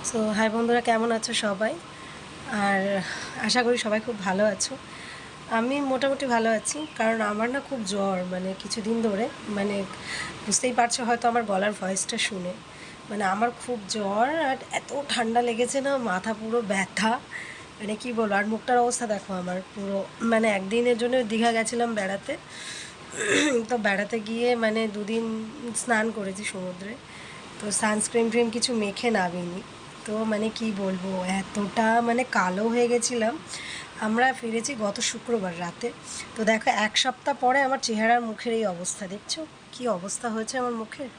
So high বন্ধুরা, কেমন আছো সবাই? আর আশা করি সবাই খুব ভালো আছো। আমি মোটামুটি ভালো আছি, কারণ আমার না খুব জ্বর, মানে কিছুদিন ধরে, মানে বুঝতেই পারছো হয়তো আমার গলার ভয়েসটা শুনে। মানে আমার খুব জ্বর, আর এত ঠান্ডা লেগেছে না, মাথা পুরো ব্যথা, মানে কী বলবো। আর মুখটার অবস্থা দেখো আমার পুরো, মানে একদিনের জন্য দীঘা গেছিলাম বেড়াতে। তো বেড়াতে গিয়ে মানে দুদিন স্নান করেছি সমুদ্রে, তো সানস্ক্রিন ট্রিম কিছু মেখে নামিনি। তো মানে কি বলবো, এতটা মানে কালো হয়ে গেছিলাম। আমরা ফিরেছি গত শুক্রবার রাতে। তো দেখো, এক সপ্তাহ পরে আমার চেহারার মুখের এই অবস্থা, দেখছো কি অবস্থা হয়েছে আমার মুখের।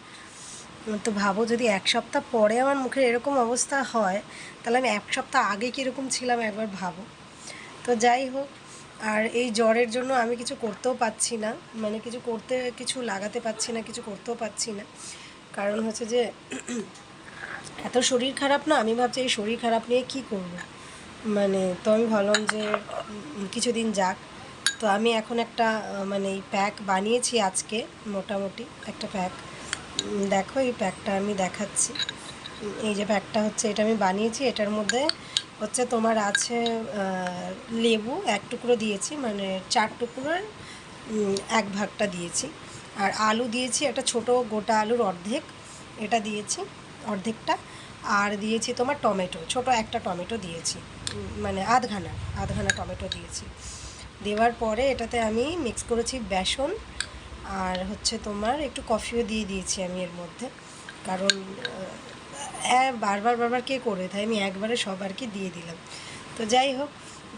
তো ভাবো, যদি এক সপ্তাহ পরে আমার মুখের এরকম অবস্থা হয়, তাহলে আমি এক সপ্তাহ আগে কীরকম ছিলাম একবার ভাবো। তো যাই হোক, আর এই জ্বরের জন্য আমি কিছু করতেও পারছি না, মানে কিছু লাগাতে পারছি না, কিছু করতেও পারছি না। কারণ হচ্ছে যে এত শরীর খারাপ না, আমি ভাবছি এই শরীর খারাপ নিয়ে কী করব। মানে তো আমি ভাবলাম যে কিছুদিন যাক। তো আমি এখন একটা মানে এই প্যাক বানিয়েছি আজকে, মোটামুটি একটা প্যাক। দেখো, এই প্যাকটা আমি দেখাচ্ছি। এই যে প্যাকটা হচ্ছে, এটা আমি বানিয়েছি। এটার মধ্যে হচ্ছে তোমার আছে লেবু এক টুকরো দিয়েছি, মানে 4 টুকরোর 1/2টা দিয়েছি। আর আলু দিয়েছি একটা ছোট গোটা আলুর অর্ধেক, এটা দিয়েছি অর্ধেকটা। আর দিয়েছি তোমার টমেটো, ছোট একটা টমেটো দিয়েছি, মানে আধখানা টমেটো দিয়েছি। দেওয়ার পরে এটাতে আমি মিক্স করেছি বেসন, আর হচ্ছে তোমার একটু কফিও দিয়ে দিয়েছি আমি এর মধ্যে। কারণ বারবার কে করবে, তাই আমি একবারে সব আর কি দিয়ে দিলাম। তো যাই হোক,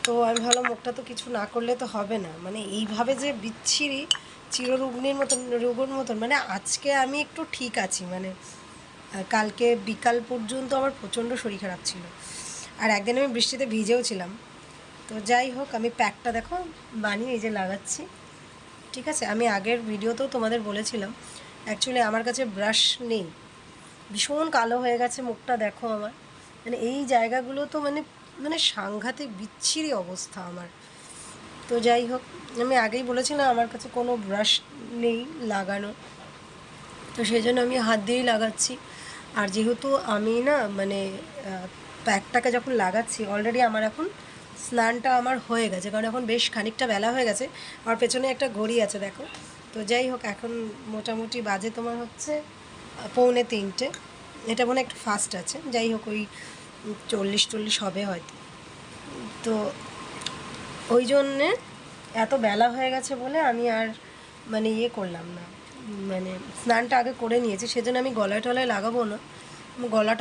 তো আমি ভাবলাম মুখটা তো কিছু না করলে তো হবে না, মানে এইভাবে যে বিচ্ছিরি রোগের মতন। মানে আজকে আমি একটু ঠিক আছি, মানে কালকে বিকাল পর্যন্ত আমার প্রচণ্ড শরীর খারাপ ছিল, আর একদিন আমি বৃষ্টিতে ভিজেও ছিলাম। তো যাই হোক, আমি প্যাকটা দেখো বানিয়ে এই যে লাগাচ্ছি। ঠিক আছে, আমি আগের ভিডিওতেও তোমাদের বলেছিলাম, অ্যাকচুয়ালি আমার কাছে ব্রাশ নেই, ভীষণ কালো হয়ে গেছে মুখটা, দেখো আমার, মানে এই জায়গাগুলো তো মানে মানে সাংঘাতিক বিচ্ছিরি অবস্থা আমার। তো যাই হোক, আমি আগেই বলেছিলাম আমার কাছে কোনো ব্রাশ নেই লাগানো, তো সেই জন্য আমি হাত দিয়েই লাগাচ্ছি। আর যেহেতু আমি না মানে প্যাকটাকে যখন লাগাচ্ছি, অলরেডি আমার এখন স্নানটা আমার হয়ে গেছে, কারণ এখন বেশ খানিকটা বেলা হয়ে গেছে। আমার পেছনে একটা ঘড়ি আছে দেখো। তো যাই হোক, এখন মোটামুটি বাজে তোমার হচ্ছে 2:45। এটা মনে একটু ফাস্ট আছে, যাই হোক ওই 40-40 হবে হয়তো। তো ওই জন্যে এত বেলা হয়ে গেছে বলে আমি আর মানে করলাম না, মানে স্নানটা আগে করে নিয়েছি, সেজন্য আমি গলায় টলায় লাগাবো না, গলাটাও